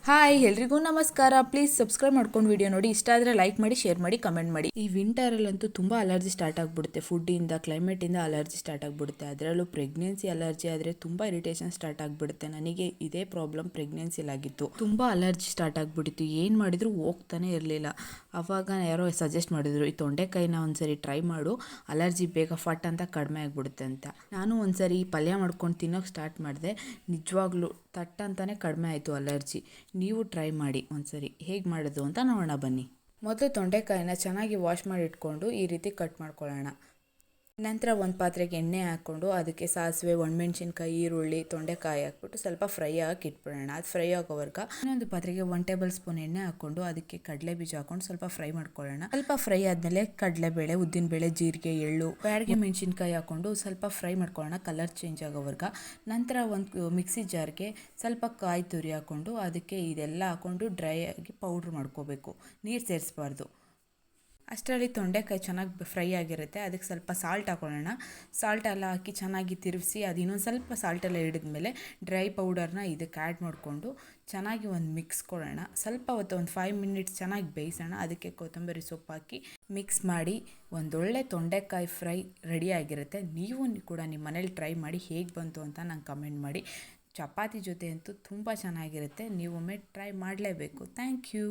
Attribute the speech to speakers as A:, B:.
A: Hi ಎಲ್ರಿಗೂ ನಮಸ್ಕಾರ. Please subscribe ಮಾಡ್ಕೊಂಡು ವಿಡಿಯೋ ನೋಡಿ. ಇಷ್ಟ ಆದರೆ ಲೈಕ್ ಮಾಡಿ, ಶೇರ್ ಮಾಡಿ, ಕಮೆಂಟ್ ಮಾಡಿ. ಈ ವಿಂಟರಲ್ಲಂತೂ ತುಂಬ ಅಲರ್ಜಿ ಸ್ಟಾರ್ಟ್ ಆಗಿಬಿಡುತ್ತೆ. ಫುಡ್ಡಿಂದ, ಕ್ಲೈಮೇಟಿಂದ ಅಲರ್ಜಿ ಸ್ಟಾರ್ಟ್ ಆಗಿಬಿಡುತ್ತೆ. ಅದರಲ್ಲೂ ಪ್ರೆಗ್ನೆನ್ಸಿ ಅಲರ್ಜಿ ಆದರೆ ತುಂಬ ಇರಿಟೇಷನ್ ಸ್ಟಾರ್ಟ್ ಆಗಿಬಿಡುತ್ತೆ. ನನಗೆ ಇದೇ ಪ್ರಾಬ್ಲಮ್ ಪ್ರೆಗ್ನೆನ್ಸಿಲಾಗಿತ್ತು. ತುಂಬ ಅಲರ್ಜಿ ಸ್ಟಾರ್ಟ್ ಆಗಿಬಿಟ್ಟಿತ್ತು. ಏನು ಮಾಡಿದರೂ ಹೋಗ್ತಾನೆ ಇರಲಿಲ್ಲ. ಆವಾಗ ಯಾರೋ ಸಜೆಸ್ಟ್ ಮಾಡಿದ್ರು, ಈ ತೊಂಡೆಕಾಯಿನ ಒಂದ್ಸರಿ ಟ್ರೈ ಮಾಡು, ಅಲರ್ಜಿ ಬೇಗ ಫಟ್ ಅಂತ ಕಡಿಮೆ ಆಗಿಬಿಡುತ್ತೆ ಅಂತ. ನಾನು ಒಂದ್ಸರಿ ಪಲ್ಯ ಮಾಡ್ಕೊಂಡು ತಿನ್ನೋಕೆ ಸ್ಟಾರ್ಟ್ ಮಾಡಿದೆ. ನಿಜವಾಗ್ಲೂ ತಟ್ಟ ಅಂತಾನೆ ಕಡಿಮೆ ಆಯಿತು ಅಲರ್ಜಿ. ನೀವು ಟ್ರೈ ಮಾಡಿ ಒಂದ್ಸರಿ. ಹೇಗೆ ಮಾಡೋದು ಅಂತ ನೋಡೋಣ ಬನ್ನಿ. ಮೊದಲು ತೊಂಡೆಕಾಯಿನ ಚೆನ್ನಾಗಿ ವಾಶ್ ಮಾಡಿ ಇಟ್ಕೊಂಡು ಈ ರೀತಿ ಕಟ್ ಮಾಡ್ಕೊಳ್ಳೋಣ. ನಂತರ ಒಂದು ಪಾತ್ರೆಗೆ ಎಣ್ಣೆ ಹಾಕ್ಕೊಂಡು ಅದಕ್ಕೆ ಸಾಸಿವೆ, ಒಣಮೆಣ್ಸಿನ್ಕಾಯಿ, ಈರುಳ್ಳಿ, ತೊಂಡೆಕಾಯಿ ಹಾಕ್ಬಿಟ್ಟು ಸ್ವಲ್ಪ ಫ್ರೈ ಆಗಕ್ಕೆ ಇಟ್ಬಿಡೋಣ. ಅದು ಫ್ರೈ ಆಗೋವರೆಗೆ ಇನ್ನೊಂದು ಪಾತ್ರೆಗೆ 1 ಟೇಬಲ್ ಸ್ಪೂನ್ ಎಣ್ಣೆ ಹಾಕ್ಕೊಂಡು ಅದಕ್ಕೆ ಕಡಲೆ ಬೀಜ ಹಾಕ್ಕೊಂಡು ಸ್ವಲ್ಪ ಫ್ರೈ ಮಾಡ್ಕೊಳ್ಳೋಣ. ಸ್ವಲ್ಪ ಫ್ರೈ ಆದಮೇಲೆ ಕಡಲೆಬೇಳೆ, ಉದ್ದಿನಬೇಳೆ, ಜೀರಿಗೆ, ಎಳ್ಳು, ಬ್ಯಾಡಗೆ ಮೆಣಸಿನ್ಕಾಯಿ ಹಾಕ್ಕೊಂಡು ಸ್ವಲ್ಪ ಫ್ರೈ ಮಾಡ್ಕೊಳ್ಳೋಣ ಕಲರ್ ಚೇಂಜ್ ಆಗೋವರೆಗೆ. ನಂತರ ಒಂದು ಮಿಕ್ಸಿ ಜಾರ್ಗೆ ಸ್ವಲ್ಪ ಕಾಯಿ ತುರಿ ಹಾಕ್ಕೊಂಡು ಅದಕ್ಕೆ ಇದೆಲ್ಲ ಹಾಕ್ಕೊಂಡು ಡ್ರೈ ಆಗಿ ಪೌಡ್ರ್ ಮಾಡ್ಕೋಬೇಕು. ನೀರು ಸೇರಿಸಬಾರ್ದು. ಅಷ್ಟರಲ್ಲಿ ತೊಂಡೆಕಾಯಿ ಚೆನ್ನಾಗಿ ಫ್ರೈ ಆಗಿರುತ್ತೆ. ಅದಕ್ಕೆ ಸ್ವಲ್ಪ ಸಾಲ್ಟ್ ಹಾಕೊಳ್ಳೋಣ. ಸಾಲ್ಟ್ ಎಲ್ಲ ಹಾಕಿ ಚೆನ್ನಾಗಿ ತಿರುಗಿಸಿ ಅದು ಇನ್ನೊಂದು ಸ್ವಲ್ಪ ಸಾಲ್ಟೆಲ್ಲ ಹಿಡಿದ್ಮೇಲೆ ಡ್ರೈ ಪೌಡರ್ನ ಇದಕ್ಕೆ ಆ್ಯಡ್ ಮಾಡಿಕೊಂಡು ಚೆನ್ನಾಗಿ ಒಂದು ಮಿಕ್ಸ್ ಕೊಡೋಣ. ಸ್ವಲ್ಪ ಹೊತ್ತು ಒಂದು 5 ಮಿನಿಟ್ಸ್ ಚೆನ್ನಾಗಿ ಬೇಯಿಸೋಣ. ಅದಕ್ಕೆ ಕೊತ್ತಂಬರಿ ಸೊಪ್ಪು ಹಾಕಿ ಮಿಕ್ಸ್ ಮಾಡಿ ಒಂದೊಳ್ಳೆ ತೊಂಡೆಕಾಯಿ ಫ್ರೈ ರೆಡಿಯಾಗಿರುತ್ತೆ. ನೀವು ಕೂಡ ನಿಮ್ಮ ಮನೇಲಿ ಟ್ರೈ ಮಾಡಿ ಹೇಗೆ ಬಂತು ಅಂತ ನಂಗೆ ಕಮೆಂಟ್ ಮಾಡಿ. ಚಪಾತಿ ಜೊತೆ ಅಂತೂ ತುಂಬ ಚೆನ್ನಾಗಿರುತ್ತೆ. ನೀವೊಮ್ಮೆ ಟ್ರೈ ಮಾಡಲೇಬೇಕು. Thank you.